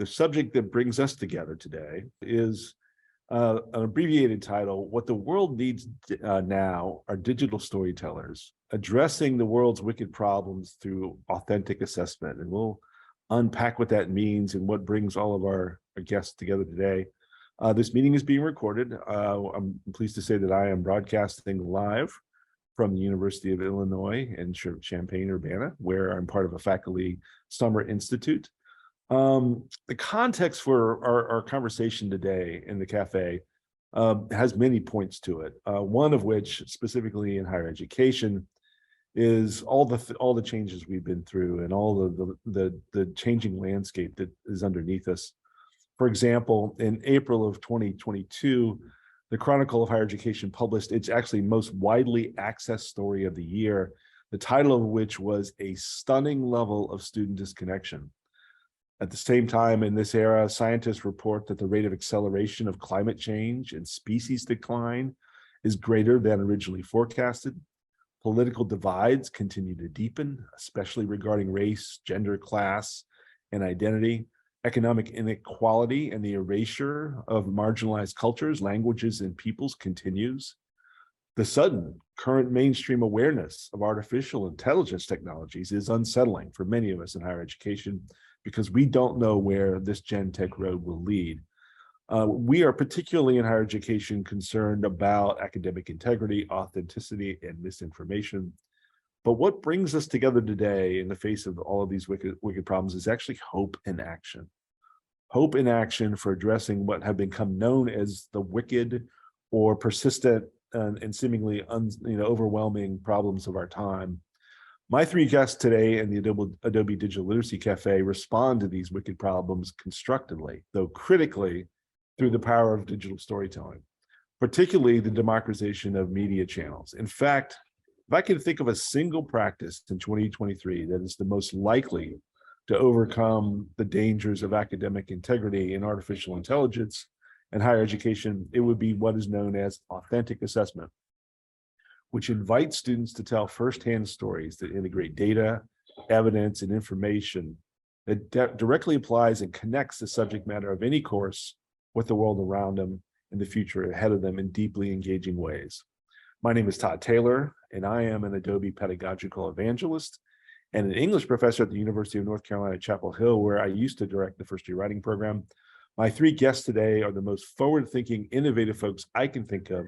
The subject that brings us together today is an abbreviated title, What the World Needs Now Are Digital Storytellers, Addressing the World's Wicked Problems Through Authentic Assessment. And we'll unpack what that means and what brings all of our guests together today. This meeting is being recorded. I'm pleased to say that I am broadcasting live from the University of Illinois in Champaign-Urbana, where I'm part of a faculty summer institute. The context for our conversation today in the cafe has many points to it. One of which, specifically in higher education, is all the changes we've been through and all the changing landscape that is underneath us. For example, in April of 2022, the Chronicle of Higher Education published its actually most widely accessed story of the year, the title of which was A Stunning Level of Student Disconnection. At the same time, in this era, scientists report that the rate of acceleration of climate change and species decline is greater than originally forecasted. Political divides continue to deepen, especially regarding race, gender, class, and identity. Economic inequality and the erasure of marginalized cultures, languages, and peoples continues. The sudden current mainstream awareness of artificial intelligence technologies is unsettling for many of us in higher education because we don't know where this Gen Tech road will lead. We are particularly in higher education concerned about academic integrity, authenticity, and misinformation. But what brings us together today in the face of all of these wicked problems is actually hope in action. Hope in action for addressing what have become known as the wicked or persistent and seemingly overwhelming problems of our time. My three guests today in the Adobe Digital Literacy Cafe respond to these wicked problems constructively, though critically, through the power of digital storytelling, particularly the democratization of media channels. In fact, if I can think of a single practice in 2023 that is the most likely to overcome the dangers of academic integrity in artificial intelligence and higher education, it would be what is known as authentic assessment, which invites students to tell firsthand stories that integrate data, evidence, and information that directly applies and connects the subject matter of any course with the world around them and the future ahead of them in deeply engaging ways. My name is Todd Taylor, and I am an Adobe pedagogical evangelist and an English professor at the University of North Carolina, Chapel Hill, where I used to direct the first year writing program. My three guests today are the most forward-thinking, innovative folks I can think of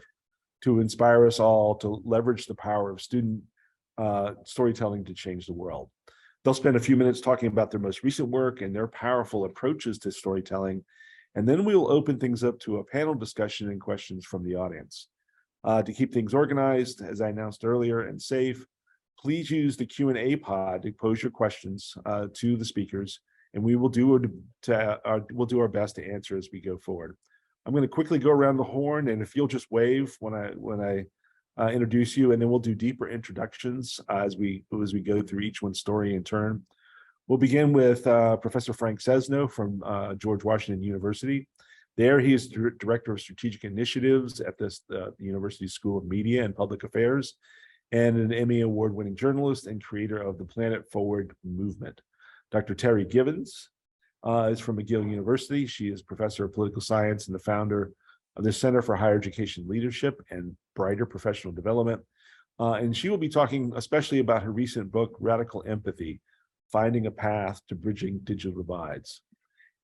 to inspire us all to leverage the power of student storytelling to change the world. They'll spend a few minutes talking about their most recent work and their powerful approaches to storytelling, and then we will open things up to a panel discussion and questions from the audience. To keep things organized, as I announced earlier, and safe, please use the Q&A pod to pose your questions to the speakers, and we will do our best to answer as we go forward. I'm going to quickly go around the horn, and if you'll just wave when I introduce you, and then we'll do deeper introductions as we go through each one's story in turn. We'll begin with Professor Frank Sesno from George Washington University. There, he is Director of Strategic Initiatives at the University School of Media and Public Affairs, and an Emmy Award-winning journalist and creator of the Planet Forward movement. Dr. Terry Givens is from McGill University. She is Professor of Political Science and the founder of the Center for Higher Education Leadership and Brighter Professional Development. And she will be talking especially about her recent book, Radical Empathy, Finding a Path to Bridging Digital Divides.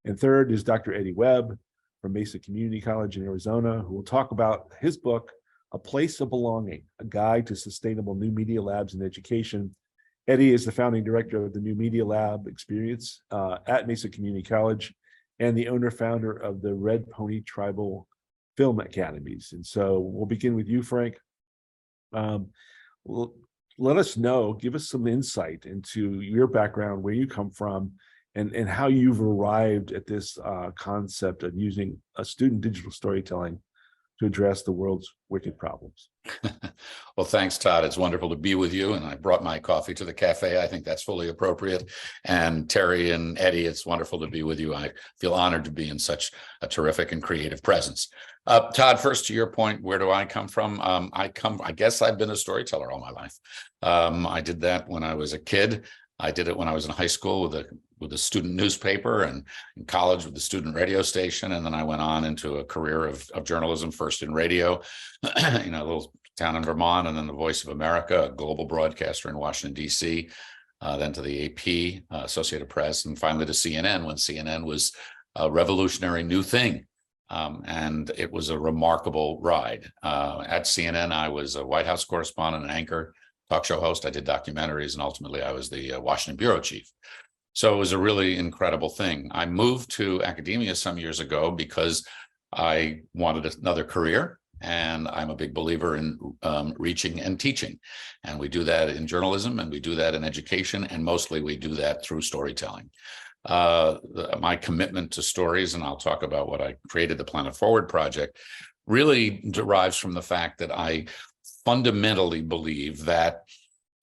And third is Dr. Eddie Webb from Mesa Community College in Arizona, who will talk about his book, A Place of Belonging, A Guide to Sustainable New Media Labs in Education. Eddie is the founding director of the New Media Lab experience at Mesa Community College and the owner-founder of the Red Pony Tribal Film Academies. And so we'll begin with you, Frank. Let us know, give us some insight into your background, where you come from, and how you've arrived at this concept of using a student digital storytelling to address the world's wicked problems. Well, thanks, Todd. It's wonderful to be with you. And I brought my coffee to the cafe. I think that's fully appropriate. And Terry and Eddie, it's wonderful to be with you. I feel honored to be in such a terrific and creative presence. Todd, first to your point, where do I come from? I guess I've been a storyteller all my life. I did that when I was a kid. I did it when I was in high school with with a student newspaper, and in college with the student radio station. And then I went on into a career of journalism, first in radio, a little town in Vermont, and then the Voice of America, a global broadcaster in Washington, D.C., then to the AP, Associated Press, and finally to CNN when CNN was a revolutionary new thing. And it was a remarkable ride. At CNN, I was a White House correspondent, an anchor, talk show host. I did documentaries, and ultimately I was the Washington bureau chief. So it was a really incredible thing. I moved to academia some years ago because I wanted another career, and I'm a big believer in reaching and teaching. And we do that in journalism, and we do that in education, and mostly we do that through storytelling. My commitment to stories, and I'll talk about what I created, the Planet Forward Project, really derives from the fact that I fundamentally believe that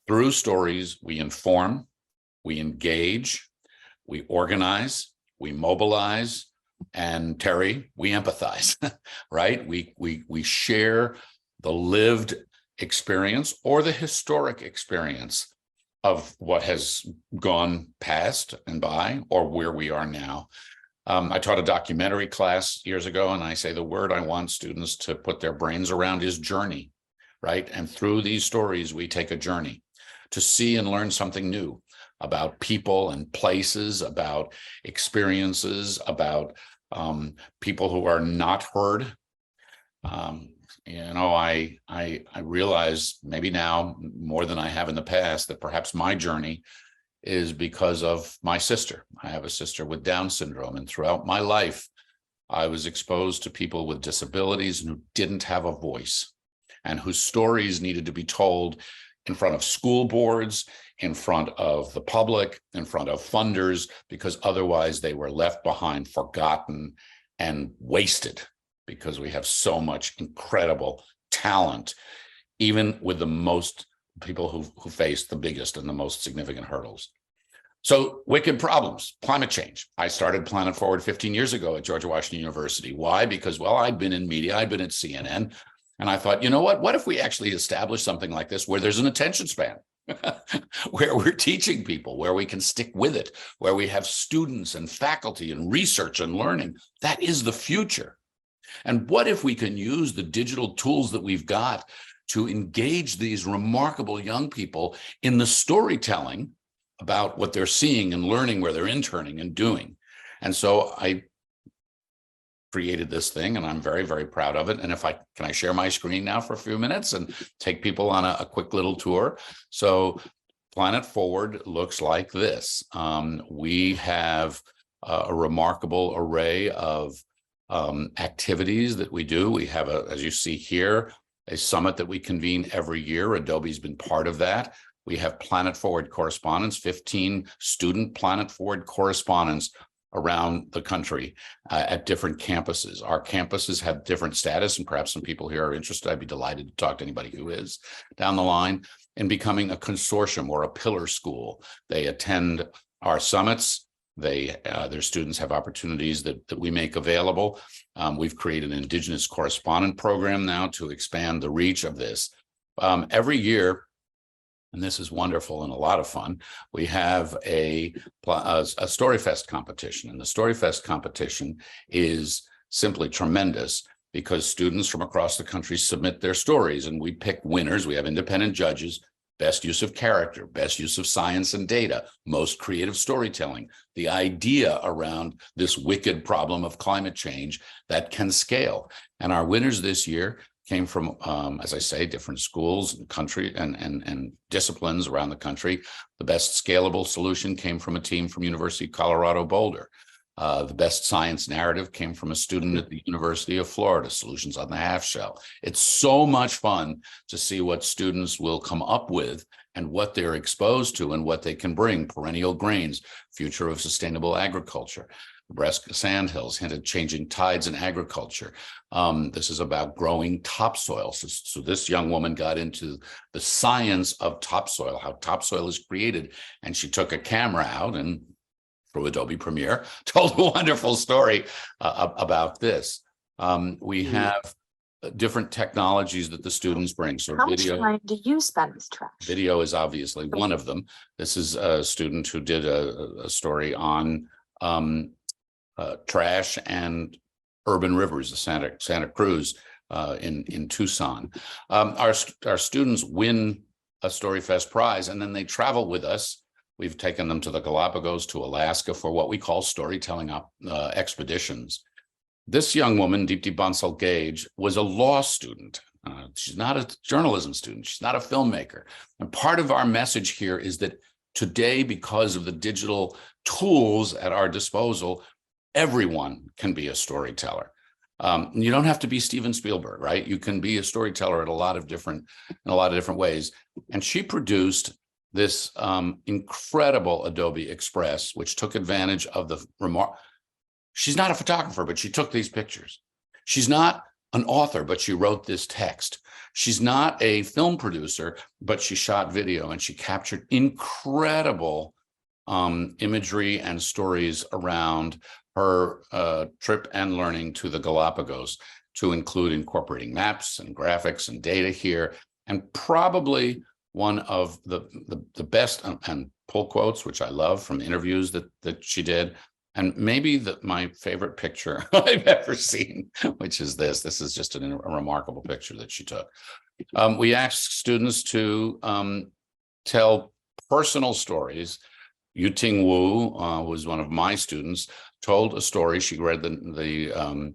through stories, we inform, we engage, we organize, we mobilize, and Terry, we empathize, right? We share the lived experience or the historic experience of what has gone past and by, or where we are now. I taught a documentary class years ago, and I say the word I want students to put their brains around is journey, right? And through these stories, we take a journey to see and learn something new about people and places, about experiences, about people who are not heard. I realize maybe now more than I have in the past that perhaps my journey is because of my sister. I have a sister with Down syndrome, and throughout my life, I was exposed to people with disabilities and who didn't have a voice, and whose stories needed to be told in front of school boards, in front of the public, in front of funders, because otherwise they were left behind, forgotten, and wasted, because we have so much incredible talent, even with the most people who face the biggest and the most significant hurdles. So wicked problems, climate change. I started Planet Forward 15 years ago at George Washington University. Why? Because, well, I'd been in media, I'd been at CNN, and I thought, you know what if we actually establish something like this where there's an attention span, where we're teaching people, where we can stick with it, where we have students and faculty and research and learning. That is the future. And what if we can use the digital tools that we've got to engage these remarkable young people in the storytelling about what they're seeing and learning, where they're interning and doing? And so I created this thing, and I'm very, very proud of it. And can I share my screen now for a few minutes and take people on a quick little tour? So Planet Forward looks like this. We have a remarkable array of activities that we do. We have, as you see here, a summit that we convene every year. Adobe's been part of that. We have Planet Forward correspondents, 15 student Planet Forward correspondents around the country at different campuses. Our campuses have different status, and perhaps some people here are interested. I'd be delighted to talk to anybody who is down the line, in becoming a consortium or a pillar school. They attend our summits. Their students have opportunities that we make available. We've created an Indigenous correspondent program now to expand the reach of this. Every year, and this is wonderful and a lot of fun, we have a StoryFest competition. And the StoryFest competition is simply tremendous because students from across the country submit their stories, and we pick winners. We have independent judges. Best use of character, best use of science and data, most creative storytelling, the idea around this wicked problem of climate change that can scale. And our winners this year came from, as I say, different schools and country and disciplines around the country. The best scalable solution came from a team from University of Colorado Boulder. The best science narrative came from a student at the University of Florida, Solutions on the Half Shell. It's so much fun to see what students will come up with and what they're exposed to and what they can bring. Perennial grains, future of sustainable agriculture. Nebraska Sandhills hinted changing tides in agriculture. This is about growing topsoil. So this young woman got into the science of topsoil, how topsoil is created. And she took a camera out and through Adobe Premiere, told a wonderful story about this. We have different technologies that the students bring. So How much video, time do you spend with trash? video is obviously one of them. This is a student who did a story on trash and urban rivers, the Santa Cruz in Tucson. Our students win a StoryFest prize, and then they travel with us. We've taken them to the Galapagos, to Alaska, for what we call storytelling expeditions. This young woman, Deepti Bansal Gage, was a law student. She's not a journalism student. She's not a filmmaker. And part of our message here is that today, because of the digital tools at our disposal, everyone can be a storyteller. You don't have to be Steven Spielberg, right? You can be a storyteller in a lot of different ways. And she produced this incredible Adobe Express, which took advantage of the remark. She's not a photographer, but she took these pictures. She's not an author, but she wrote this text. She's not a film producer, but she shot video, and she captured incredible imagery and stories around her trip and learning to the Galapagos, to include incorporating maps and graphics and data here. And probably one of the best, and pull quotes, which I love from interviews that she did. And maybe my favorite picture I've ever seen, which is this. This is just a remarkable picture that she took. We asked students to tell personal stories. Yuting Wu was one of my students, told a story. She read the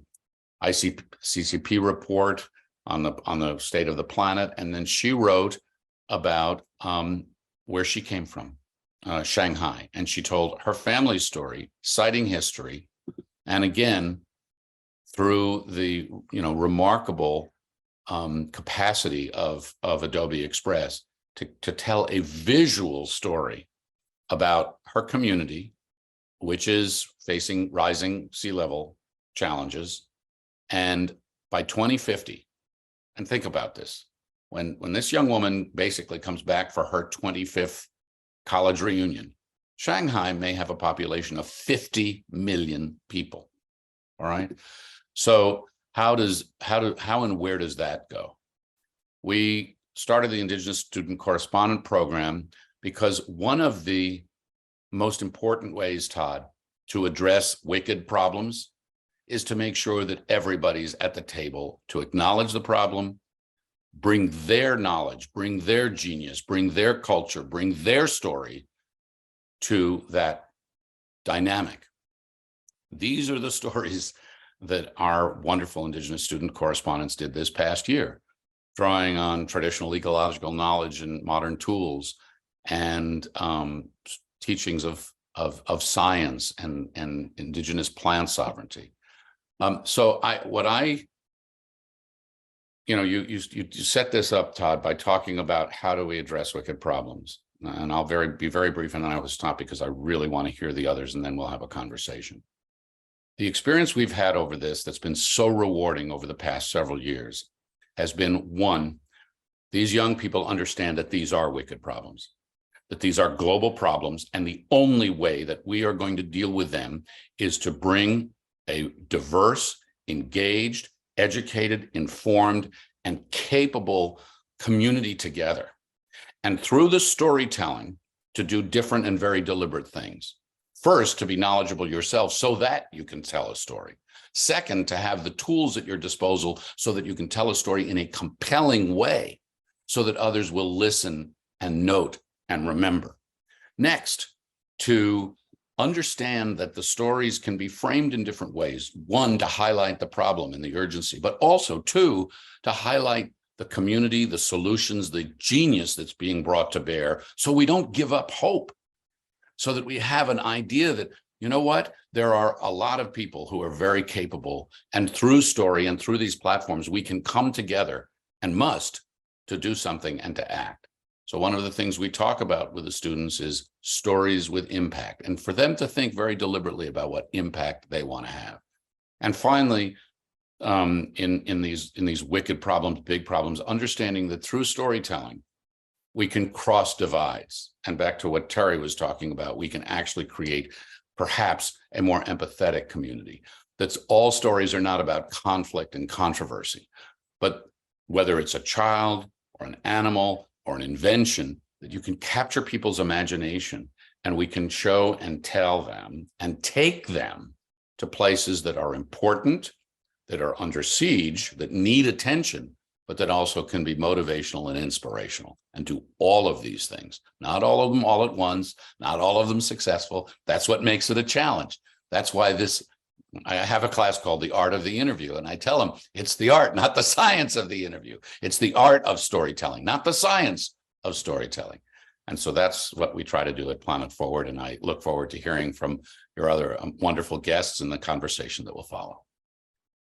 ICCP report on the state of the planet, and then she wrote about where she came from, Shanghai, and she told her family story, citing history, and again through the remarkable capacity of Adobe Express to tell a visual story about her community, which is facing rising sea level challenges. And by 2050, and think about this, when this young woman basically comes back for her 25th college reunion, Shanghai may have a population of 50 million people. All right. So how and where does that go? We started the Indigenous Student Correspondent Program because one of the most important ways, Todd, to address wicked problems is to make sure that everybody's at the table to acknowledge the problem, bring their knowledge, bring their genius, bring their culture, bring their story to that dynamic. These are the stories that our wonderful Indigenous student correspondents did this past year, drawing on traditional ecological knowledge and modern tools and teachings of science and Indigenous plant sovereignty. You set this up, Todd, by talking about how do we address wicked problems. And I'll be very brief, and then I will stop because I really want to hear the others, and then we'll have a conversation. The experience we've had over this that's been so rewarding over the past several years has been, one, these young people understand that these are wicked problems, that these are global problems, and the only way that we are going to deal with them is to bring a diverse, engaged, educated, informed, and capable community together. And through the storytelling, to do different and very deliberate things. First, to be knowledgeable yourself so that you can tell a story. Second, to have the tools at your disposal so that you can tell a story in a compelling way so that others will listen and note and remember. Next, to understand that the stories can be framed in different ways. One, to highlight the problem and the urgency, but also two, to highlight the community, the solutions, the genius that's being brought to bear, so we don't give up hope, so that we have an idea that, you know what, there are a lot of people who are very capable, and through story and through these platforms, we can come together and must to do something and to act. So one of the things we talk about with the students is stories with impact, and for them to think very deliberately about what impact they want to have. And finally, in these wicked problems, big problems, understanding that through storytelling, we can cross divides. And back to what Terry was talking about, we can actually create perhaps a more empathetic community. That's all stories are not about conflict and controversy, but whether it's a child or an animal or an invention, that you can capture people's imagination, and we can show and tell them and take them to places that are important, that are under siege, that need attention, but that also can be motivational and inspirational, and do all of these things. Not all of them all at once, not all of them successful. That's what makes it a challenge. That's why I have a class called The Art of the Interview, and I tell them it's the art, not the science of the interview. It's the art of storytelling, not the science of storytelling. And so that's what we try to do at Planet Forward. And I look forward to hearing from your other wonderful guests in the conversation that will follow.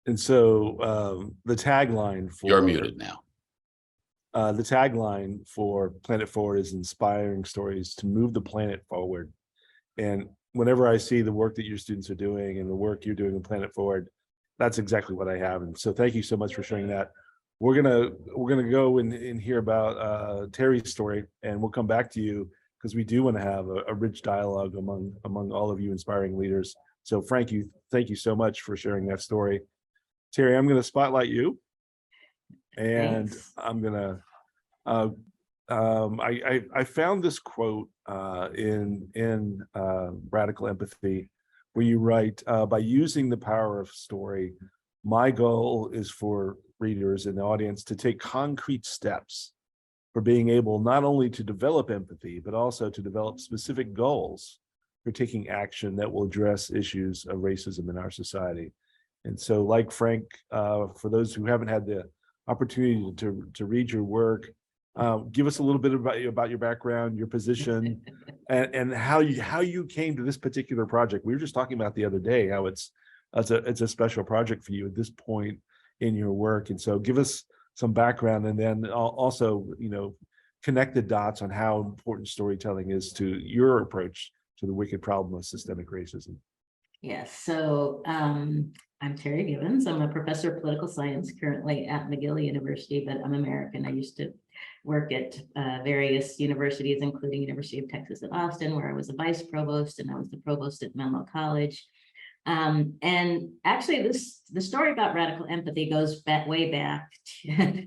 And so the tagline for— You're muted now. The tagline for Planet Forward is inspiring stories to move the planet forward. And whenever I see the work that your students are doing and the work you're doing in Planet Forward, that's exactly what I have. And so thank you so much for sharing that. We're gonna go and hear about Terry's story, and we'll come back to you because we do want to have a rich dialogue among all of you inspiring leaders. So Frank, thank you so much for sharing that story. Terry, I'm going to spotlight you, and Thanks. I'm gonna. I found this quote in Radical Empathy, where you write, by using the power of story, my goal is for readers in the audience to take concrete steps for being able not only to develop empathy, but also to develop specific goals for taking action that will address issues of racism in our society. And so, like Frank, for those who haven't had the opportunity to read your work, give us a little bit about your background, your position, and how you came to this particular project. We were just talking about the other day how it's a special project for you at this point in your work. And so give us some background, and then also, connect the dots on how important storytelling is to your approach to the wicked problem of systemic racism. Yes, so I'm Terry Gibbons. I'm a professor of political science currently at McGill University, but I'm American. I used to work at various universities, including University of Texas at Austin, where I was a vice provost, and I was the provost at Menlo College. And actually, the story about radical empathy goes way back.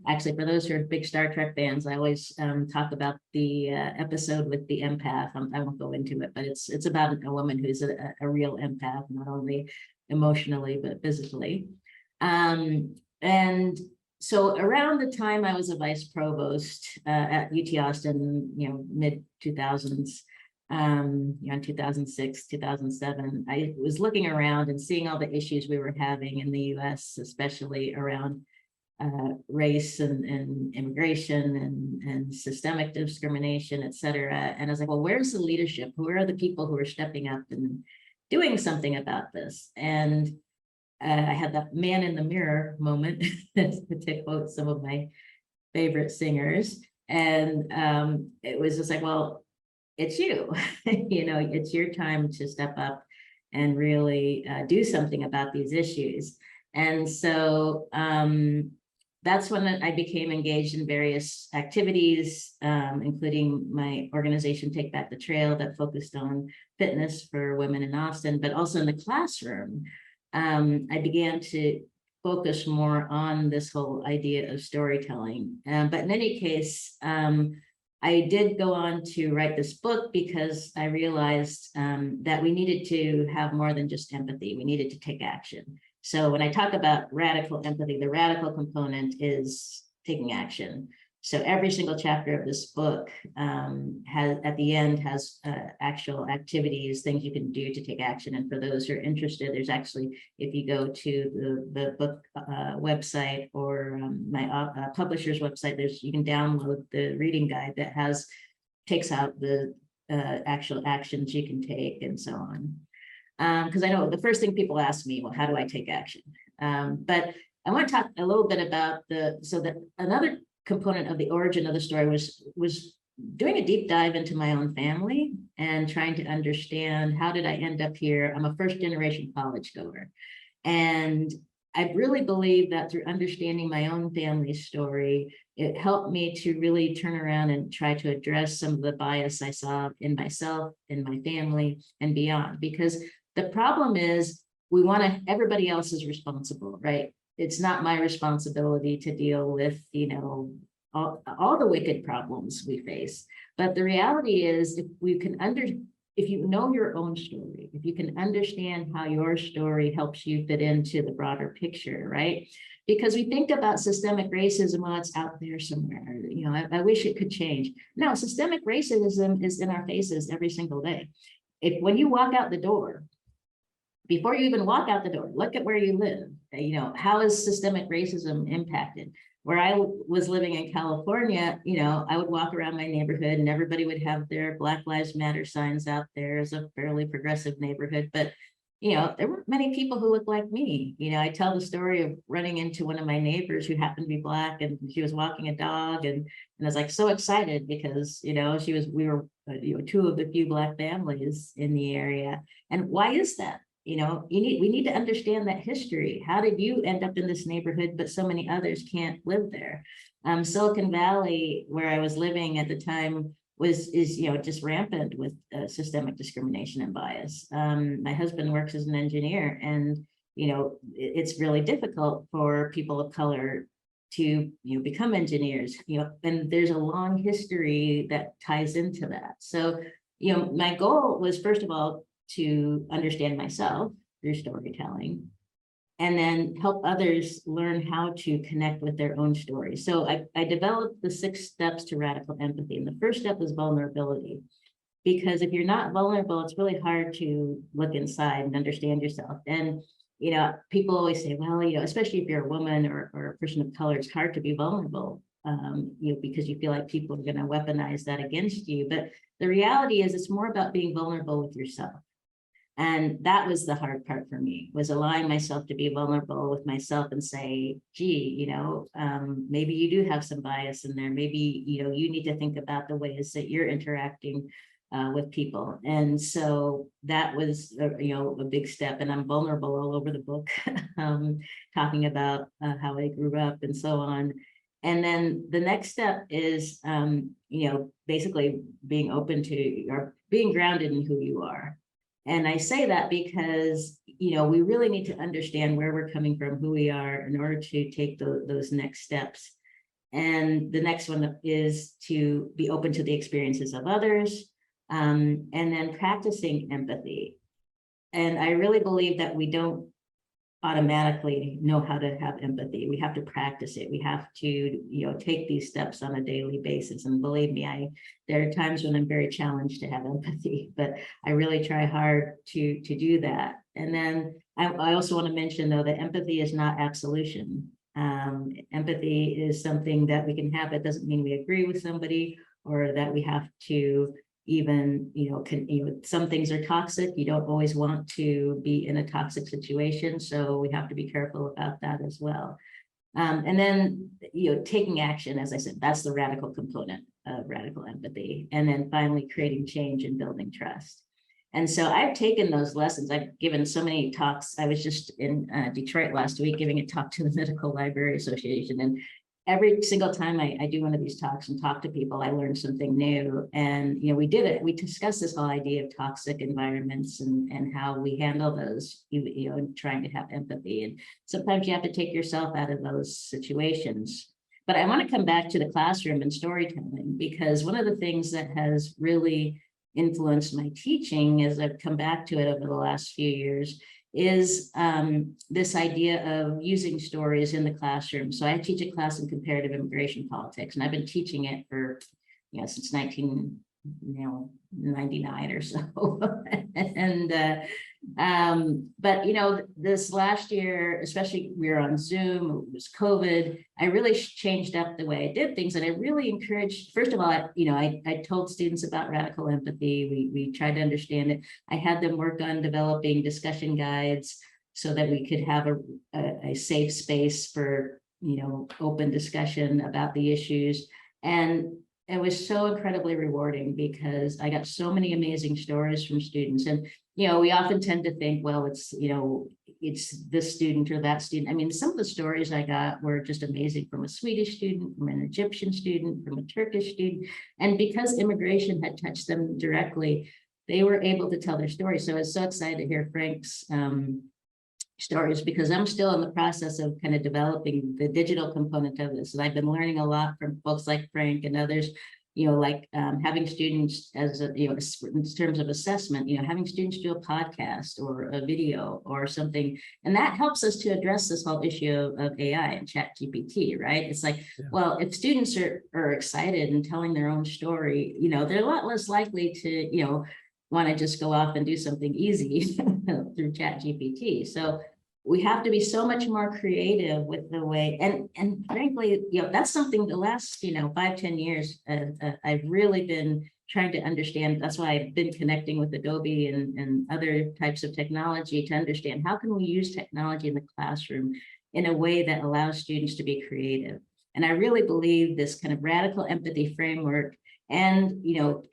Actually, for those who are big Star Trek fans, I always talk about the episode with the empath. I won't go into it, but it's about a woman who's a real empath, not only emotionally but physically. And so around the time I was a vice provost at UT Austin, mid 2000s. 2006, 2007, I was looking around and seeing all the issues we were having in the US, especially around race and immigration and systemic discrimination, et cetera. And I was like, well, where's the leadership? Who are the people who are stepping up and doing something about this? And I had that man in the mirror moment, to quote some of my favorite singers. And it was just like, well, it's you, it's your time to step up and really do something about these issues. And so that's when I became engaged in various activities, including my organization, Take Back the Trail, that focused on fitness for women in Austin, but also in the classroom. I began to focus more on this whole idea of storytelling. But in any case, I did go on to write this book because I realized that we needed to have more than just empathy. We needed to take action. So when I talk about radical empathy, the radical component is taking action. So every single chapter of this book at the end has actual activities, things you can do to take action. And for those who are interested, there's actually, if you go to the book website or my publisher's website, you can download the reading guide that takes out the actual actions you can take and so on. Because I know the first thing people ask me, well, how do I take action? But I want to talk a little bit about another component of the origin of the story was doing a deep dive into my own family and trying to understand, how did I end up here? I'm a first generation college goer. And I really believe that through understanding my own family story, it helped me to really turn around and try to address some of the bias I saw in myself, in my family, and beyond. Because the problem is, everybody else is responsible, right? it's not my responsibility to deal with, you know, all the wicked problems we face. But the reality is, if you know your own story, if you can understand how your story helps you fit into the broader picture, right? Because we think about systemic racism, well, it's out there somewhere. You know, I wish it could change. No, systemic racism is in our faces every single day. When you walk out the door, before you even walk out the door, look at where you live. You know, how is systemic racism impacted? Where I was living in California, you know, I would walk around my neighborhood and everybody would have their Black Lives Matter signs out there. It's a fairly progressive neighborhood, but you know, there weren't many people who looked like me. You know, I tell the story of running into one of my neighbors who happened to be Black, and she was walking a dog, and I was like so excited because, you know, we were, you know, two of the few Black families in the area. And why is that? You know, we need to understand that history. How did you end up in this neighborhood, but so many others can't live there? Silicon Valley, where I was living at the time, is you know, just rampant with systemic discrimination and bias. My husband works as an engineer, and you know, it's really difficult for people of color to, you know, become engineers. You know, and there's a long history that ties into that. So, you know, my goal was, first of all, to understand myself through storytelling, and then help others learn how to connect with their own story. So I developed the 6 steps to radical empathy. And the first step is vulnerability. Because if you're not vulnerable, it's really hard to look inside and understand yourself. And, you know, people always say, well, you know, especially if you're a woman or a person of color, it's hard to be vulnerable, you know, because you feel like people are going to weaponize that against you. But the reality is, it's more about being vulnerable with yourself. And that was the hard part for me, was allowing myself to be vulnerable with myself and say, gee, you know, maybe you do have some bias in there. Maybe, you know, you need to think about the ways that you're interacting with people. And so that was, you know, a big step. And I'm vulnerable all over the book, talking about how I grew up and so on. And then the next step is, you know, basically being open to, or being grounded in who you are. And I say that because, you know, we really need to understand where we're coming from, who we are, in order to take those next steps. And the next one is to be open to the experiences of others, and then practicing empathy. And I really believe that we don't automatically know how to have empathy. We have to practice it. We have to, you know, take these steps on a daily basis. And believe me, there are times when I'm very challenged to have empathy, but I really try hard to do that. And then I also want to mention, though, that empathy is not absolution. Empathy is something that we can have. It doesn't mean we agree with somebody, or that we have to even, you know, some things are toxic. You don't always want to be in a toxic situation. So we have to be careful about that as well. And then, you know, taking action, as I said, that's the radical component of radical empathy. And then finally, creating change and building trust. And so I've taken those lessons. I've given so many talks. I was just in Detroit last week giving a talk to the Medical Library Association. And every single time I do one of these talks and talk to people, I learn something new. And, you know, we discussed this whole idea of toxic environments and how we handle those, you know, trying to have empathy. And sometimes you have to take yourself out of those situations. But I want to come back to the classroom and storytelling, because one of the things that has really influenced my teaching, as I've come back to it over the last few years, is this idea of using stories in the classroom. So I teach a class in comparative immigration politics, and I've been teaching it for, you know, since 1999 or so. And but you know, this last year, especially, we were on Zoom, it was COVID. I really changed up the way I did things, and I really encouraged. First of all, I told students about radical empathy. We tried to understand it. I had them work on developing discussion guides so that we could have a safe space for, you know, open discussion about the issues. And it was so incredibly rewarding, because I got so many amazing stories from students. And, you know, we often tend to think, well, it's, you know, it's this student or that student. I mean, some of the stories I got were just amazing, from a Swedish student, from an Egyptian student, from a Turkish student. And because immigration had touched them directly, they were able to tell their story. So I was so excited to hear Frank's stories, because I'm still in the process of kind of developing the digital component of this. And I've been learning a lot from folks like Frank and others, like having students as a, in terms of assessment, having students do a podcast or a video or something. And that helps us to address this whole issue of AI and Chat GPT, right? It's like, well, if students are excited and telling their own story, they're a lot less likely to, want to just go off and do something easy through Chat GPT. So we have to be so much more creative with the way, and frankly, that's something the last, 5-10 years, I've really been trying to understand. That's why I've been connecting with Adobe and other types of technology to understand how can we use technology in the classroom in a way that allows students to be creative. And I really believe this kind of radical empathy framework and,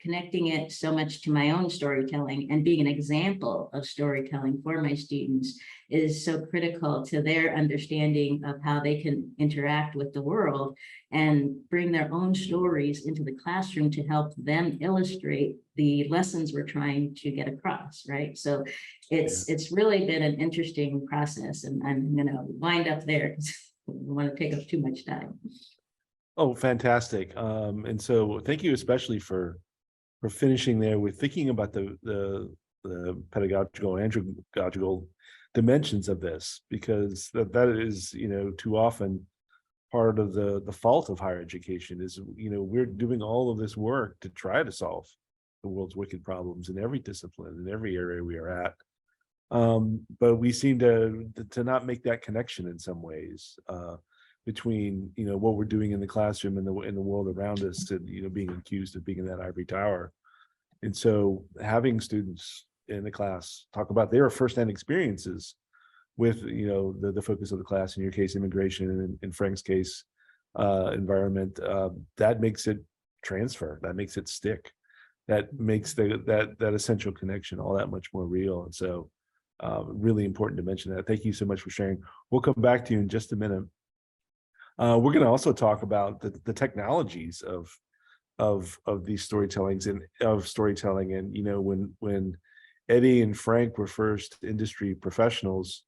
connecting it so much to my own storytelling and being an example of storytelling for my students is so critical to their understanding of how they can interact with the world and bring their own stories into the classroom to help them illustrate the lessons we're trying to get across, right? So it's really been an interesting process, and I'm going to wind up there because I don't want to take up too much time. Oh, fantastic. And so thank you especially for finishing there with thinking about the pedagogical and andragogical dimensions of this, because that is, too often part of the fault of higher education is, we're doing all of this work to try to solve the world's wicked problems in every discipline, in every area we are at. But we seem to not make that connection in some ways, between what we're doing in the classroom and in the world around us, to being accused of being in that ivory tower. And so having students in the class talk about their firsthand experiences with the focus of the class, in your case immigration, and in Frank's case environment, that makes it transfer, that makes it stick, that makes that essential connection all that much more real. And so really important to mention that. Thank you so much for sharing. We'll come back to you in just a minute. We're going to also talk about the technologies of these storytelling, and when Eddie and Frank were first industry professionals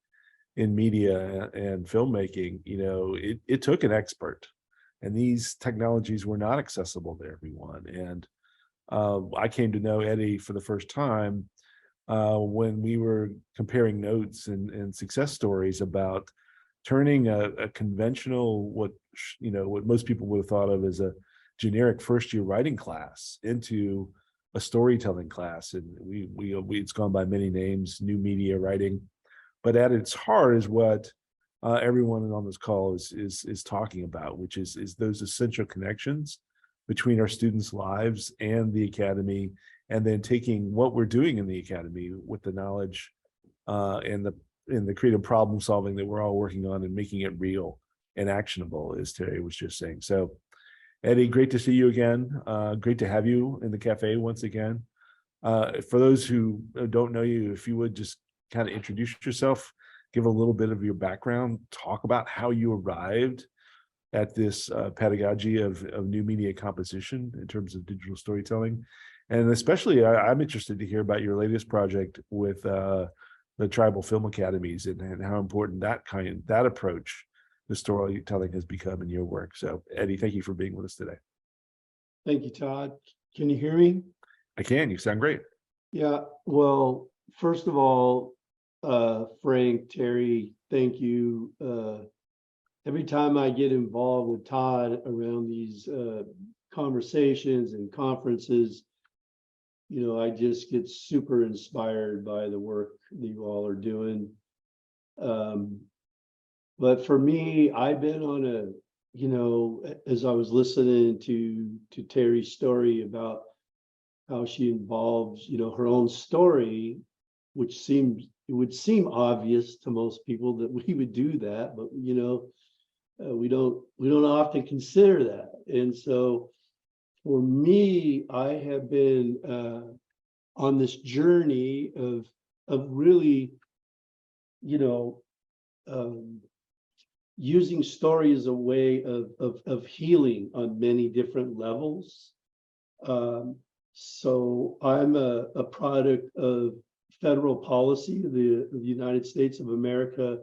in media and filmmaking, it took an expert, and these technologies were not accessible to everyone. And I came to know Eddie for the first time when we were comparing notes and success stories about turning a conventional, what most people would have thought of as a generic first-year writing class into a storytelling class. And it's gone by many names, new media writing, but at its heart is what everyone on this call is talking about, which is those essential connections between our students' lives and the academy, and then taking what we're doing in the academy with the knowledge and the creative problem solving that we're all working on, and making it real and actionable, as Terry was just saying. So Eddie, great to see you again. Great to have you in the cafe once again. For those who don't know you, if you would just kind of introduce yourself, give a little bit of your background, talk about how you arrived at this pedagogy of new media composition in terms of digital storytelling. And especially, I'm interested to hear about your latest project with the tribal film academies, and how important that approach to storytelling has become in your work. So Eddie, thank you for being with us today. Thank you, Todd. Can you hear me? I can. You sound great. Yeah, well, first of all, Frank, Terry, thank you. Every time I get involved with Todd around these conversations and conferences, I just get super inspired by the work that you all are doing. But for me, I've been on as I was listening to Terry's story about how she involves, her own story, which it would seem obvious to most people that we would do that, but we don't often consider that. And so for me, I have been on this journey of really, using story as a way of healing on many different levels. So I'm a product of federal policy of the United States of America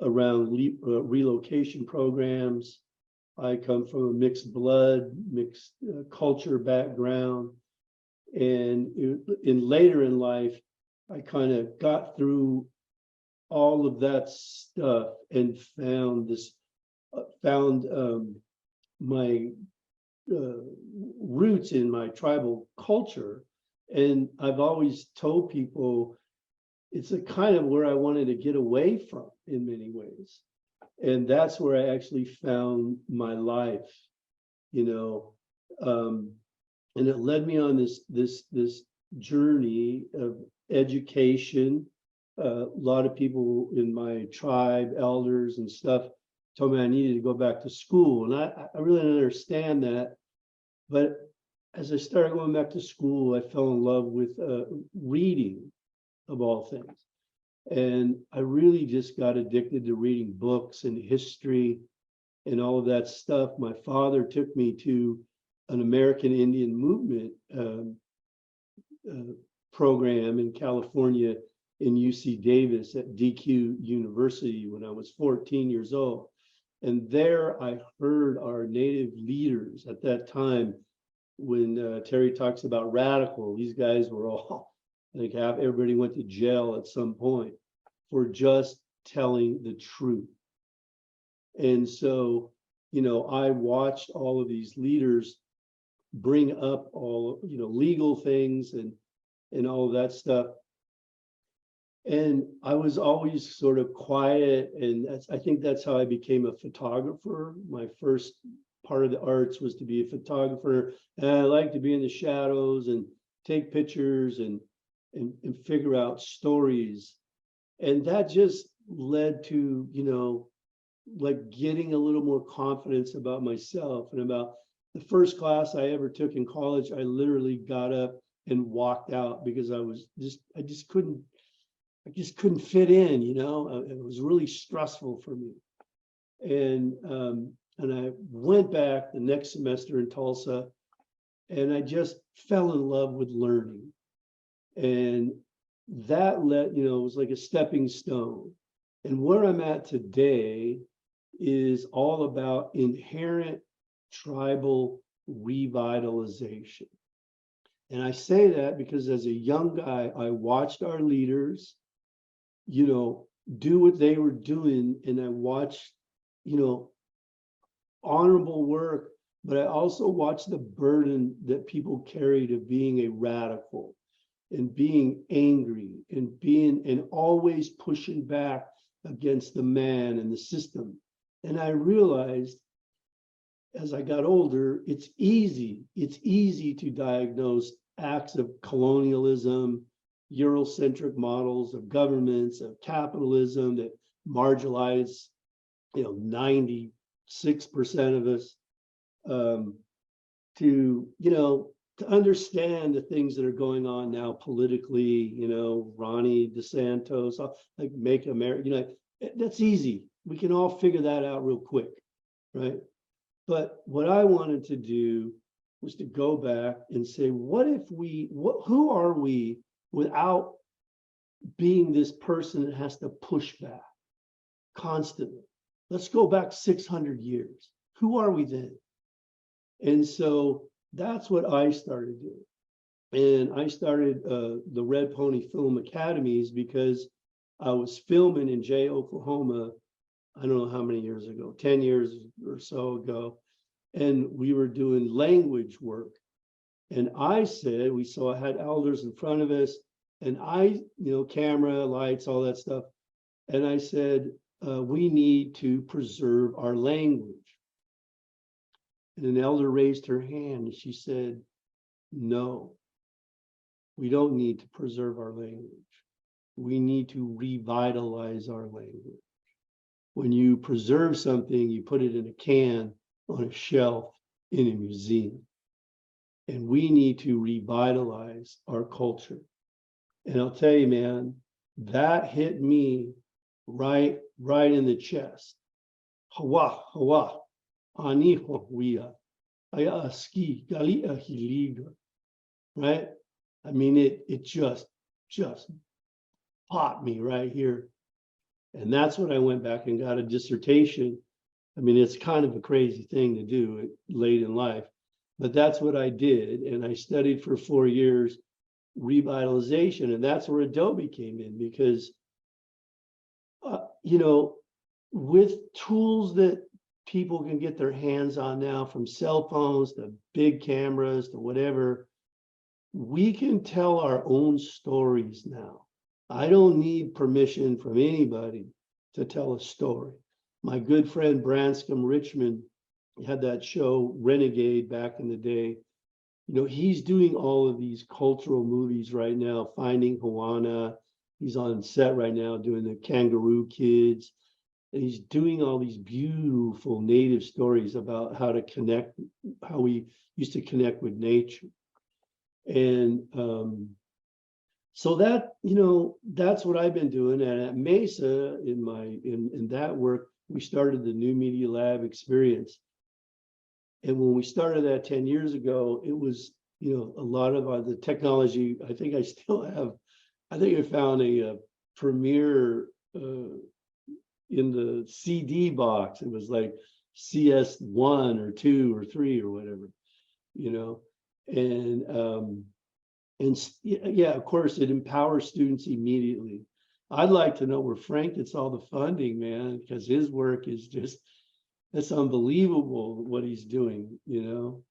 around relocation programs. I come from a mixed blood, mixed culture background. And later in life, I kind of got through all of that stuff and found my roots in my tribal culture. And I've always told people it's a kind of where I wanted to get away from in many ways. And that's where I actually found my life, you know. And it led me on this journey of education. A lot of people in my tribe, elders and stuff, told me I needed to go back to school. And I really didn't understand that. But as I started going back to school, I fell in love with reading, of all things. And I really just got addicted to reading books and history and all of that stuff. My father took me to an American Indian movement program in California in UC Davis at DQ University when I was 14 years old. And there I heard our native leaders at that time, when Terry talks about radical, these guys were all, I think everybody went to jail at some point for just telling the truth. And so, you know, I watched all of these leaders bring up all, you know, legal things and all of that stuff. And I was always sort of quiet, and I think that's how I became a photographer. My first part of the arts was to be a photographer, and I like to be in the shadows and take pictures and figure out stories. And that just led to, you know, like getting a little more confidence about myself. And about the first class I ever took in college, I literally got up and walked out because I just couldn't fit in, you know. It was really stressful for me. And I went back the next semester in Tulsa, and I just fell in love with learning. And that it was like a stepping stone. And where I'm at today is all about inherent tribal revitalization. And I say that because as a young guy, I watched our leaders, you know, do what they were doing. And I watched, you know, honorable work, but I also watched the burden that people carry to being a radical and being angry and always pushing back against the man and the system. And I realized as I got older, it's easy to diagnose acts of colonialism, Eurocentric models of governments, of capitalism that marginalize, you know, 96% of us, to understand the things that are going on now politically, you know, Ronnie DeSantos, like Make America, you know, that's easy. We can all figure that out real quick, right? But what I wanted to do was to go back and say, who are we without being this person that has to push back constantly? Let's go back 600 years. Who are we then? And so that's what I started doing. And I started the Red Pony Film Academies because I was filming in Jay, Oklahoma, I don't know how many years ago, 10 years or so ago. And we were doing language work. And I said, I had elders in front of us, and camera, lights, all that stuff. And I said, we need to preserve our language. And an elder raised her hand and she said, no, we don't need to preserve our language. We need to revitalize our language. When you preserve something, you put it in a can on a shelf in a museum. And we need to revitalize our culture. And I'll tell you, man, that hit me right in the chest. Hawa, aniho wia, aya ski, galia hiliga. Right? I mean, it just popped me right here. And that's when I went back and got a dissertation. I mean, it's kind of a crazy thing to do late in life, but that's what I did. And I studied for 4 years revitalization. And that's where Adobe came in, because, you know, with tools that people can get their hands on now, from cell phones to big cameras to whatever, we can tell our own stories now. I don't need permission from anybody to tell a story. My good friend Branscombe Richmond had that show Renegade back in the day. You know, he's doing all of these cultural movies right now, Finding Juana. He's on set right now doing the Kangaroo Kids. And he's doing all these beautiful native stories about how to connect, how we used to connect with nature. And so that, you know, that's what I've been doing. And at Mesa, in that work, we started the New Media Lab experience. And when we started that 10 years ago, it was, you know, a lot of the technology. I think I still have, I think I found a Premiere in the CD box. It was like CS1 or 2 or 3 or whatever, you know. And yeah, of course, it empowers students immediately. I'd like to know where Frank gets all the funding, man, because his work is just, it's unbelievable what he's doing, you know.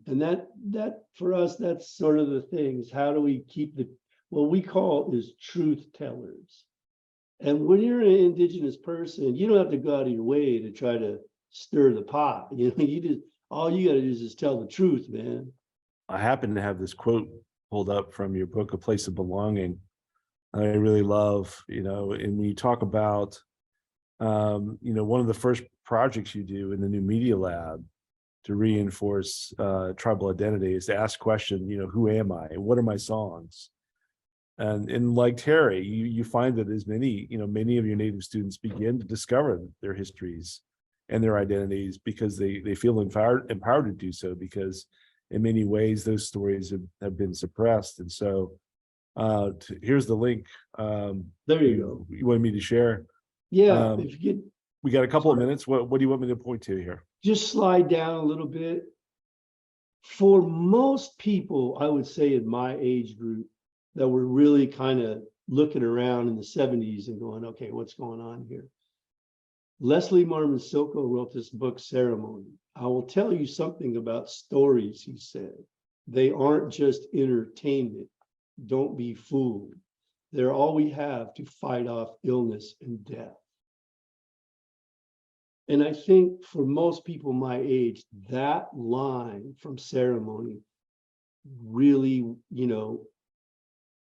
And that for us, that's sort of the things. How do we keep what we call is truth tellers? And when you're an indigenous person, you don't have to go out of your way to try to stir the pot. You know, you just, all you got to do is just tell the truth, man. I happen to have this quote pulled up from your book, A Place of Belonging. I really love, you know, and when you talk about, you know, one of the first projects you do in the New Media Lab to reinforce tribal identity is to ask question, you know, who am I? What are my songs? And like Terry, you find that as many, you know, many of your Native students begin to discover their histories and their identities because they feel empowered to do so, because in many ways those stories have been suppressed. And so here's the link. There you go. You want me to share? Yeah, if you could. We got a couple of minutes. What do you want me to point to here? Just slide down a little bit. For most people, I would say in my age group, that were really kind of looking around in the 70s and going, okay, what's going on here? Leslie Marmon Silko wrote this book, Ceremony. I will tell you something about stories, he said. They aren't just entertainment. Don't be fooled. They're all we have to fight off illness and death. And I think for most people my age, that line from Ceremony really, you know,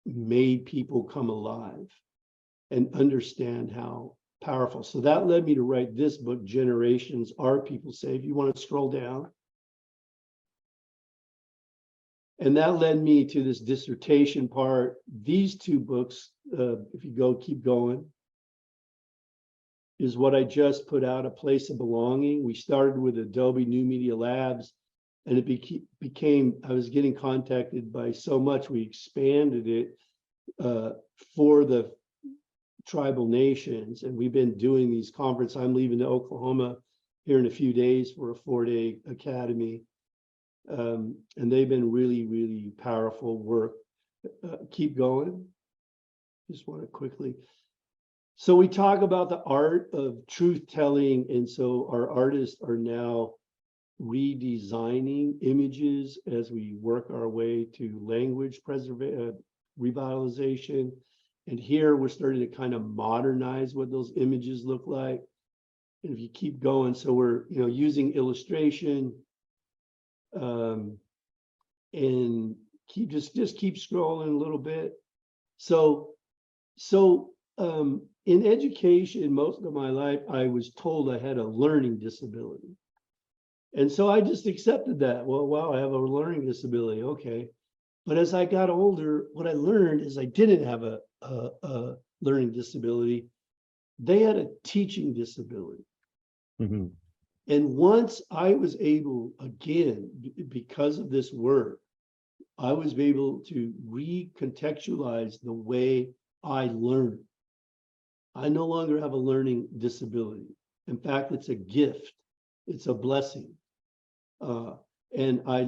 made people come alive and understand how powerful. So that led me to write this book, Generations Are People Say. If you want to scroll down. And that led me to this dissertation part. These two books, if you keep going, is what I just put out, A Place of Belonging. We started with Adobe New Media Labs, and it became, I was getting contacted by so much, we expanded it for the tribal nations. And we've been doing these conferences. I'm leaving to Oklahoma here in a few days for a 4-day academy. And they've been really, really powerful work. Keep going. Just want to quickly. So we talk about the art of truth telling. And so our artists are now redesigning images as we work our way to language revitalization. And here we're starting to kind of modernize what those images look like. And if you keep going, so we're, you know, using illustration, and just keep scrolling a little bit. So in education, most of my life, I was told I had a learning disability. And so I just accepted that. Well, wow, I have a learning disability. Okay. But as I got older, what I learned is I didn't have a learning disability. They had a teaching disability. Mm-hmm. And once I was able, again, because of this work, I was able to recontextualize the way I learn. I no longer have a learning disability. In fact, it's a gift. It's a blessing. And I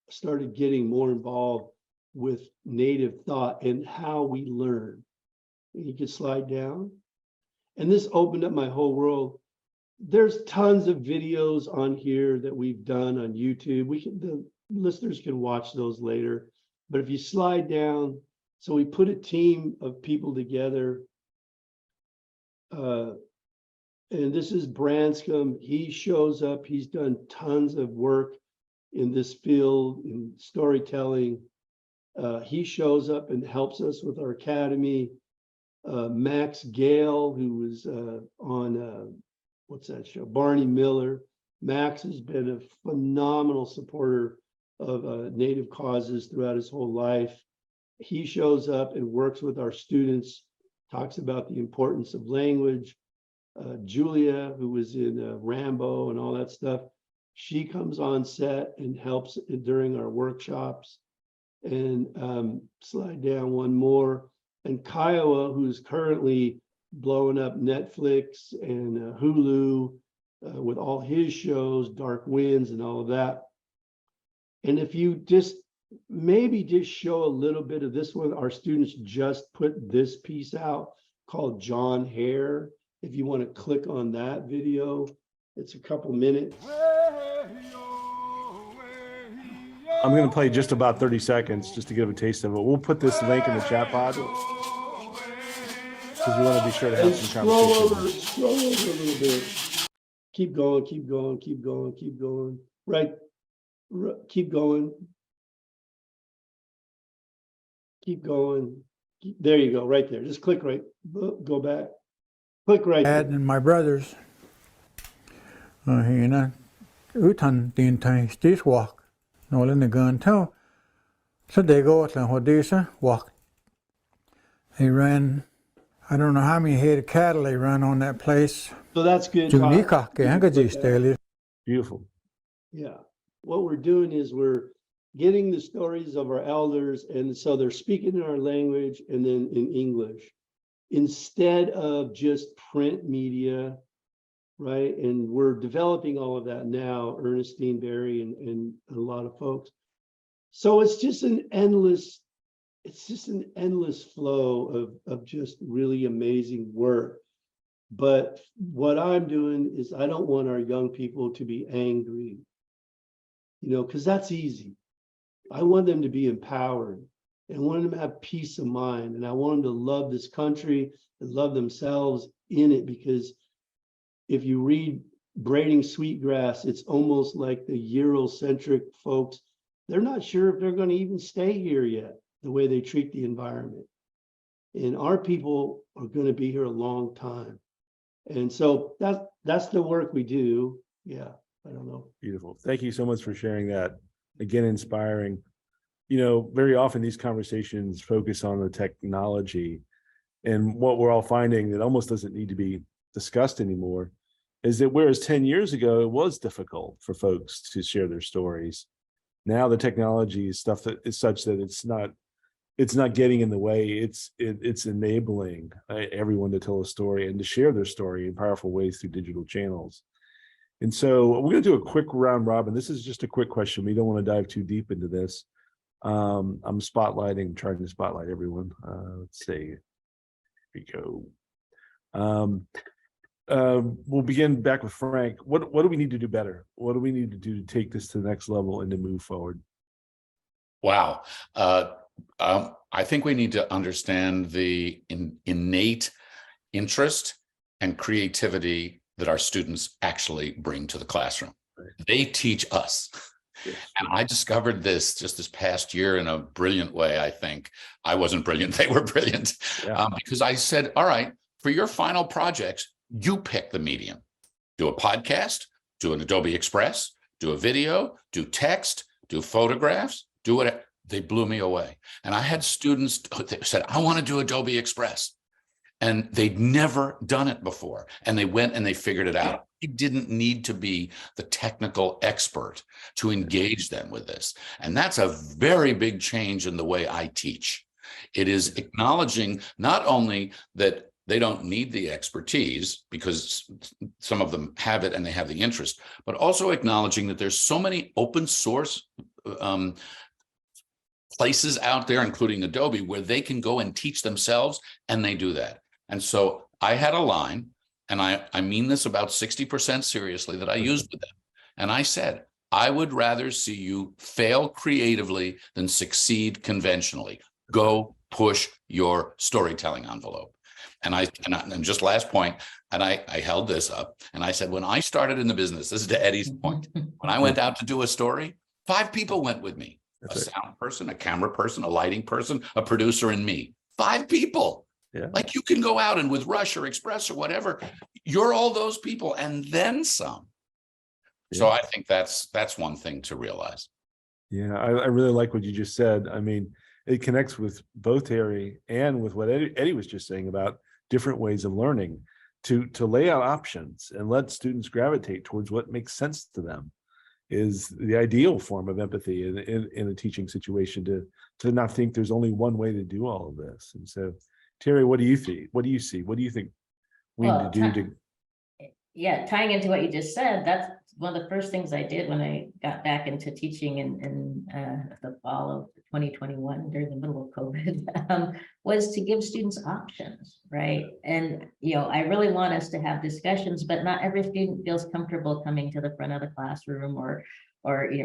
started getting more involved with native thought and how we learn. And you can slide down. And this opened up my whole world. There's tons of videos on here that we've done on YouTube. The listeners can watch those later. But if you slide down, so we put a team of people together. And this is Branscombe. He shows up. He's done tons of work in this field, in storytelling. He shows up and helps us with our academy. Max Gale, who was on, what's that show? Barney Miller. Max has been a phenomenal supporter of Native causes throughout his whole life. He shows up and works with our students, talks about the importance of language. Julia, who was in Rambo and all that stuff, she comes on set and helps during our workshops. And slide down one more. And Kiowa, who's currently blowing up Netflix and Hulu with all his shows, Dark Winds and all of that. And if you maybe just show a little bit of this one, our students just put this piece out called John Hare. If you want to click on that video, it's a couple minutes. I'm going to play just about 30 seconds just to give a taste of it. We'll put this link in the chat pod because we want to be sure to have some conversation. Scroll over a little bit. Keep going, keep going, keep going, keep going. Right, keep going. Keep going. There you go, right there. Just click right, go back. Click right Dad there. and my brothers, utan din tai stis walk, no in the gun tell. So they go at the walk. They ran, I don't know how many head of cattle they run on that place. So that's good. Beautiful. Yeah. What we're doing is we're getting the stories of our elders, and so they're speaking in our language and then in English, instead of just print media, right? And we're developing all of that now, Ernestine Berry and a lot of folks. So it's just an endless flow of just really amazing work. But what I'm doing is I don't want our young people to be angry, because that's easy. I want them to be empowered. And I want them to have peace of mind. And I want them to love this country and love themselves in it. Because if you read Braiding Sweetgrass, it's almost like the Eurocentric folks. They're not sure if they're going to even stay here yet, the way they treat the environment. And our people are going to be here a long time. And so that's the work we do. Yeah, I don't know. Beautiful. Thank you so much for sharing that. Again, inspiring. Very often these conversations focus on the technology, and what we're all finding that almost doesn't need to be discussed anymore is that whereas 10 years ago, it was difficult for folks to share their stories. Now the technology is stuff that is such that it's not getting in the way. It's enabling everyone to tell a story and to share their story in powerful ways through digital channels. And so we're going to do a quick round robin. This is just a quick question. We don't want to dive too deep into this. I'm trying to spotlight everyone. Let's see. Here we go. We'll begin back with Frank. What do we need to do better? What do we need to do to take this to the next level and to move forward? Wow. I think we need to understand the innate interest and creativity that our students actually bring to the classroom. Right. They teach us. Yes. And I discovered this just this past year in a brilliant way. I think I wasn't brilliant. They were brilliant. Yeah. Because I said, all right, for your final projects, you pick the medium. Do a podcast, do an Adobe Express, do a video, do text, do photographs, do whatever. They blew me away. And I had students that said, I want to do Adobe Express. And they'd never done it before. And they went and they figured it out. It didn't need to be the technical expert to engage them with this. And that's a very big change in the way I teach, It is acknowledging not only that they don't need the expertise because some of them have it and they have the interest, but also acknowledging that there's so many open source places out there, including Adobe, where they can go and teach themselves, and they do that. And so I had a line, and I mean this about 60% seriously, that I used with them. And I said, I would rather see you fail creatively than succeed conventionally. Go push your storytelling envelope. And just last point, and I held this up, and I said, when I started in the business, this is to Eddie's point, when I went out to do a story, 5 people went with me. A sound person, a camera person, a lighting person, a producer, and me. 5 people. Yeah. Like you can go out and with Rush or Express or whatever, you're all those people and then some. Yeah. So I think that's one thing to realize. Yeah, I really like what you just said. I mean, it connects with both Terry and with what Eddie was just saying about different ways of learning, to lay out options and let students gravitate towards what makes sense to them is the ideal form of empathy in a teaching situation, to not think there's only one way to do all of this. And so, Terry, what do you think? What do you see? What do you think we need to do to? Yeah, tying into what you just said, that's one of the first things I did when I got back into teaching in the fall of 2021 during the middle of COVID, was to give students options, right? And, I really want us to have discussions, but not every student feels comfortable coming to the front of the classroom or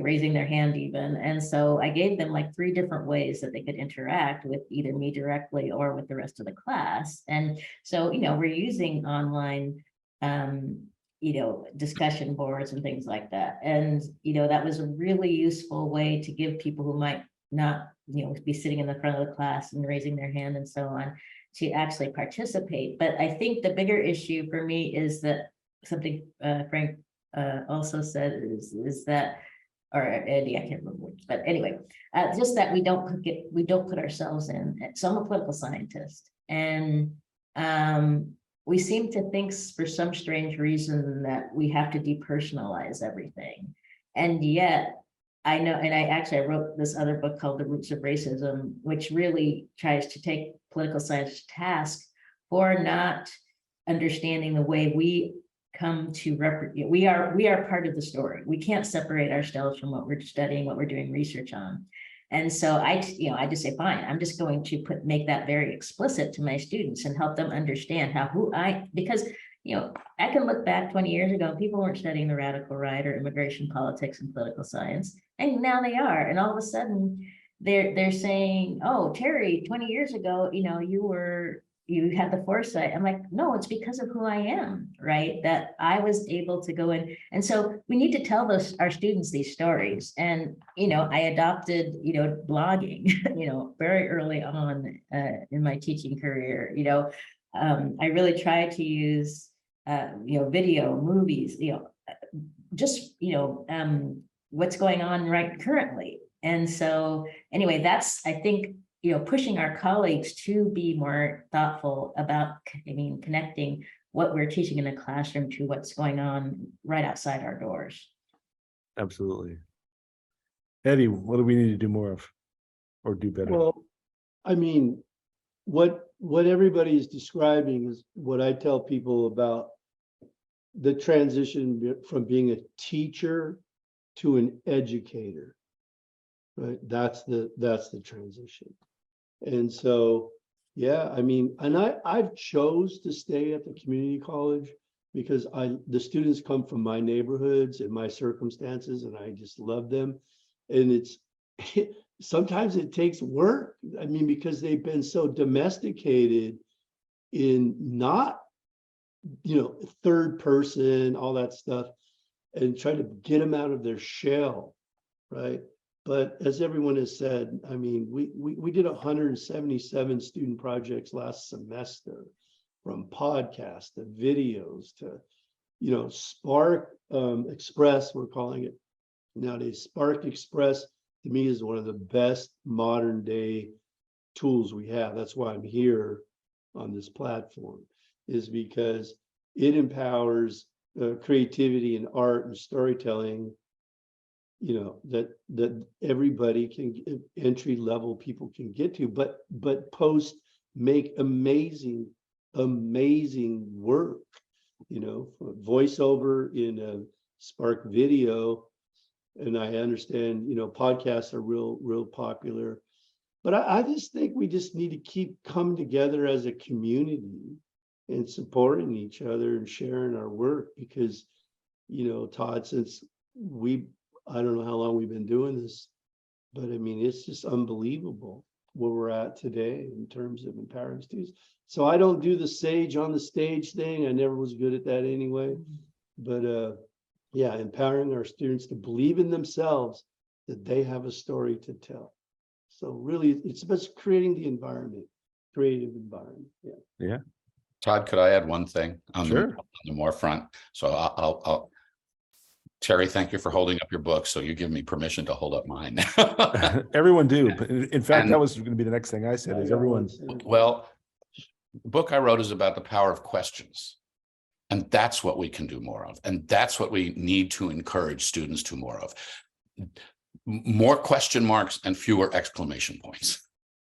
raising their hand even. And so I gave them like 3 different ways that they could interact with either me directly or with the rest of the class. And so, we're using online discussion boards and things like that. And, that was a really useful way to give people who might not, be sitting in the front of the class and raising their hand and so on, to actually participate. But I think the bigger issue for me is that something Frank also said is that, or Eddie, I can't remember which, but anyway, just that we don't put ourselves in. So I'm a political scientist, and we seem to think for some strange reason that we have to depersonalize everything. And yet I know, and I wrote this other book called The Roots of Racism, which really tries to take political science to task for not understanding the way we come to represent. We are part of the story. We can't separate ourselves from what we're studying, what we're doing research on. And so I just say, fine, I'm just going to make that very explicit to my students and help them understand because I can look back 20 years ago, people weren't studying the radical right or immigration politics and political science, and now they are. And all of a sudden they're saying, oh, Terry, 20 years ago, you had the foresight. I'm like, no, it's because of who I am, right? That I was able to go in. And so we need to tell our students these stories. And, I adopted, blogging, very early on in my teaching career. I really tried to use, video, movies, just, what's going on right currently. And so anyway, that's, I think, pushing our colleagues to be more thoughtful about, connecting what we're teaching in the classroom to what's going on right outside our doors. Absolutely. Eddie, what do we need to do more of or do better? Well, what everybody is describing is what I tell people about the transition from being a teacher to an educator, right? That's the transition. And so, yeah, I've chose to stay at the community college because the students come from my neighborhoods and my circumstances, and I just love them. And sometimes it takes work. Because they've been so domesticated in not, third person, all that stuff, and try to get them out of their shell, right? But as everyone has said, we did 177 student projects last semester, from podcasts to videos to, Spark Express, we're calling it nowadays. Spark Express, to me, is one of the best modern day tools we have. That's why I'm here on this platform, is because it empowers creativity and art and storytelling you know, that everybody can, entry level people can get to, but post, make amazing work, you know, voiceover in a Spark Video. And I understand, you know, podcasts are real popular, but I just think we just need to keep coming together as a community and supporting each other and sharing our work, because, you know, Todd, since I don't know how long we've been doing this, but I mean, it's just unbelievable where we're at today in terms of empowering students. So I don't do the sage on the stage thing. I never was good at that anyway. But yeah, empowering our students to believe in themselves, that they have a story to tell. So really, it's about creating the environment, creative environment. Yeah. Yeah. Todd, could I add one thing on Sure. the more front? So I'll Terry, thank you for holding up your book. So you give me permission to hold up mine. Everyone do. In fact, And- that was going to be the next thing I said, is everyone. Well, the book I wrote is about the power of questions. And that's what we can do more of. And that's what we need to encourage students to more of. More question marks and fewer exclamation points.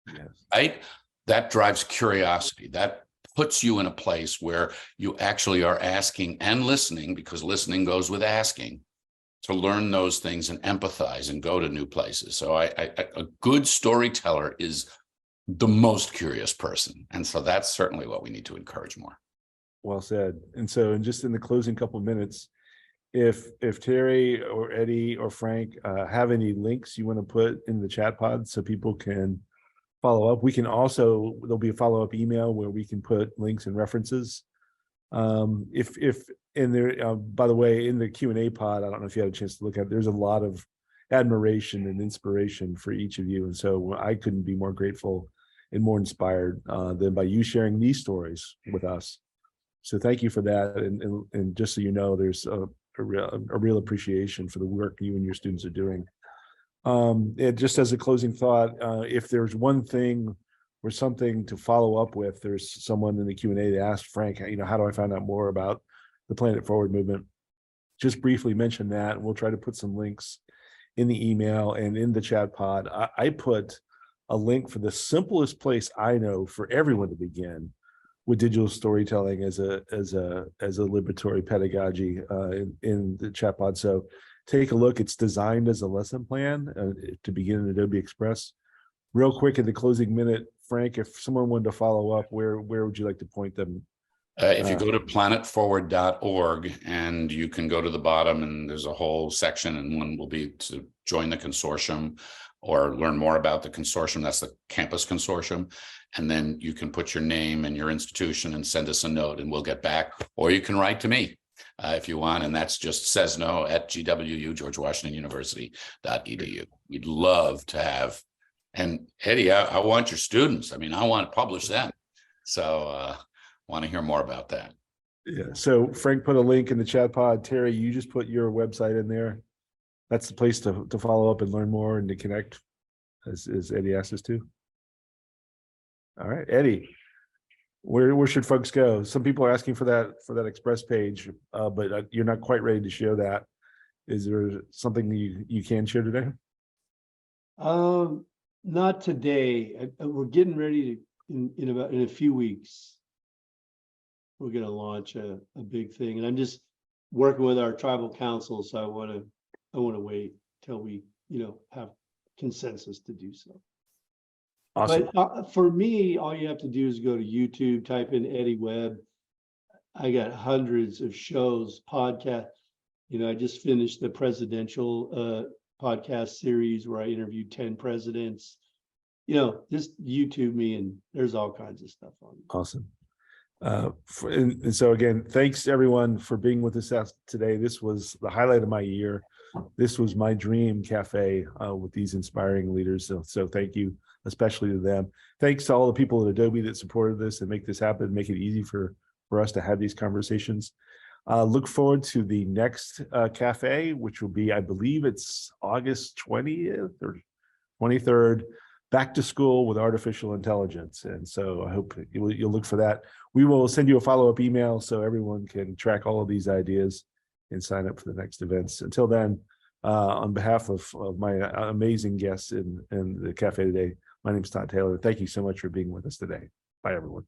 Yes. Right? That drives curiosity. That puts you in a place where you actually are asking and listening, because listening goes with asking, to learn those things and empathize and go to new places. So a good storyteller is the most curious person. And so that's certainly what we need to encourage more. Well said. And so, and just in the closing couple of minutes, if Terry or Eddie or Frank have any links you want to put in the chat pod so people can follow up, we can also, there'll be a follow-up email where we can put links and references. If in there, by the way, in the Q&A pod, I don't know if you had a chance to look at it, there's a lot of admiration and inspiration for each of you. And so I couldn't be more grateful and more inspired than by you sharing these stories with us. So thank you for that. And just so you know, there's a real appreciation for the work you and your students are doing. Just as a closing thought, if there's one thing or something to follow up with, there's someone in the Q&A that asked Frank, you know, how do I find out more about the Planet Forward movement? Just briefly mention that, and we'll try to put some links in the email and in the chat pod. I put a link for the simplest place I know for everyone to begin with digital storytelling as a liberatory pedagogy in the chat pod. So take a look. It's designed as a lesson plan to begin in Adobe Express. Real quick in the closing minute, Frank, if someone wanted to follow up, where would you like to point them? If you go to planetforward.org, and you can go to the bottom, and there's a whole section, and one will be to join the consortium or learn more about the consortium. That's the campus consortium. And then you can put your name and your institution and send us a note, and we'll get back. Or you can write to me if you want. And that's just Sesno at GWU, George Washington University.edu. We'd love to have, and Eddie, I want your students. I mean, I want to publish them. So want to hear more about that. Yeah. So Frank put a link in the chat pod. Terry, you just put your website in there. That's the place to follow up and learn more and to connect, as Eddie asked us to. All right, Eddie, where should folks go? Some people are asking for that Express page, but you're not quite ready to share that. Is there something you can share today? Not today. We're getting ready to in a few weeks. We're going to launch a big thing, and I'm just working with our tribal council. So I want to wait till we, have consensus to do so. Awesome. But for me, all you have to do is go to YouTube, type in Eddie Webb. I got hundreds of shows, podcasts. I just finished the presidential podcast series where I interviewed 10 presidents. Just YouTube me, and there's all kinds of stuff on it. Awesome. And so again, thanks everyone for being with us today. This was the highlight of my year. This was my dream cafe with these inspiring leaders. So thank you, especially to them. Thanks to all the people at Adobe that supported this and make this happen, make it easy for us to have these conversations. Look forward to the next cafe, which will be, I believe it's August 20th or 23rd, back to school with artificial intelligence. And so I hope you'll look for that. We will send you a follow-up email so everyone can track all of these ideas and sign up for the next events. Until then, On behalf of my amazing guests in the cafe today, my name is Todd Taylor. Thank you so much for being with us today. Bye, everyone.